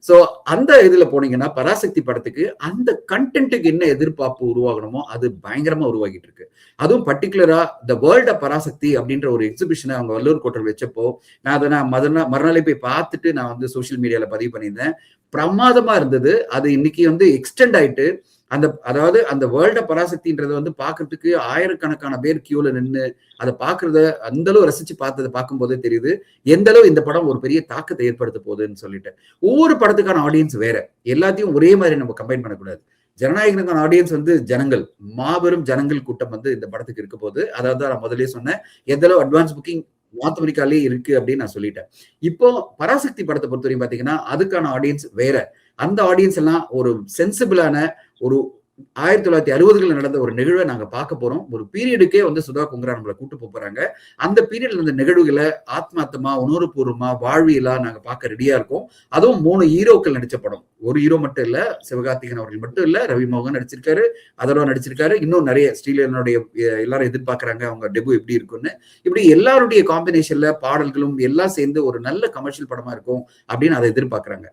So அந்த இதுல போனீங்கன்னா பராசக்தி படத்துக்கு அந்த கண்டென்ட்டுக்கு என்ன எதிர்பார்ப்பு உருவாகணுமோ அது பயங்கரமா உருவாகிட்டு இருக்கு. அதுவும் பர்டிகுலரா த வேர்ல்ட் ஆஃப் பராசக்தி அப்படின்ற ஒரு எக்ஸிபிஷனை அவங்க வல்லூர் கோட்டையில் வச்சப்போ நான் அதை மறுநாளே போய் பார்த்துட்டு நான் வந்து சோசியல் மீடியால பதிவு பண்ணியிருந்தேன். பிரமாதமா இருந்தது. அது இன்னைக்கு வந்து எக்ஸ்டெண்ட் ஆயிட்டு அதாவது அந்த வேர்ல்ட் ஆஃப் பராசக்தின்றது வந்து பாக்குறதுக்கு ஆயிரக்கணக்கான பேர் கியூல நின்று அதை பாக்குறத அந்த அளவு ரசிச்சு பார்த்ததை பார்க்கும் போதே தெரியுது எந்த அளவு இந்த படம் ஒரு பெரிய தாக்கத்தை ஏற்படுத்த போகுதுன்னு சொல்லிட்டு. ஒவ்வொரு படத்துக்கான ஆடியன்ஸ் வேற, எல்லாத்தையும் ஒரே மாதிரி நம்ம கம்பைன் பண்ணக்கூடாது. ஜனநாயகனுக்கான ஆடியன்ஸ் வந்து ஜனங்கள், மாபெரும் ஜனங்கள் கூட்டம் வந்து இந்த படத்துக்கு இருக்க போது. அதாவது நான் முதலே சொன்னேன், எந்த அளவு அட்வான்ஸ் புக்கிங் நார்த் அமெரிக்காலே இருக்கு அப்படின்னு நான் சொல்லிட்டேன். இப்போ பராசக்தி படத்தை பொறுத்தவரைக்கும் பாத்தீங்கன்னா அதுக்கான ஆடியன்ஸ் வேற. அந்த ஆடியன்ஸ் எல்லாம் ஒரு சென்சிபிளான ஒரு 1960களில் நடந்த ஒரு நிகழ்வை நாங்க பார்க்க போறோம். ஒரு பீரியடுக்கே வந்து சுதா கொங்கரா நம்மளை கூட்டு போறாங்க. அந்த பீரியட்ல இருந்த நிகழ்வுகளை ஆத்மார்த்தமா, உணர்வுபூர்வமா, வாழ்வியலா நாங்க பார்க்க ரெடியா இருக்கோம். அதுவும் 3 ஹீரோக்கள் நடிச்ச படம். ஒரு ஹீரோ மட்டும் இல்ல, சிவகார்த்திகேயன் அவர்கள் மட்டும் இல்ல, ரவி மோகன் நடிச்சிருக்காரு, அதர்வா நடிச்சிருக்காரு, இன்னும் நிறைய ஸ்ரீலனுடைய எல்லாரும் எதிர்பார்க்கறாங்க அவங்க டெபு எப்படி இருக்குன்னு. இப்படி எல்லாருடைய காம்பினேஷன்ல பாடல்களும் எல்லாம் சேர்ந்து ஒரு நல்ல கமர்ஷியல் படமா இருக்கும் அப்படின்னு அதை எதிர்பார்க்கறாங்க.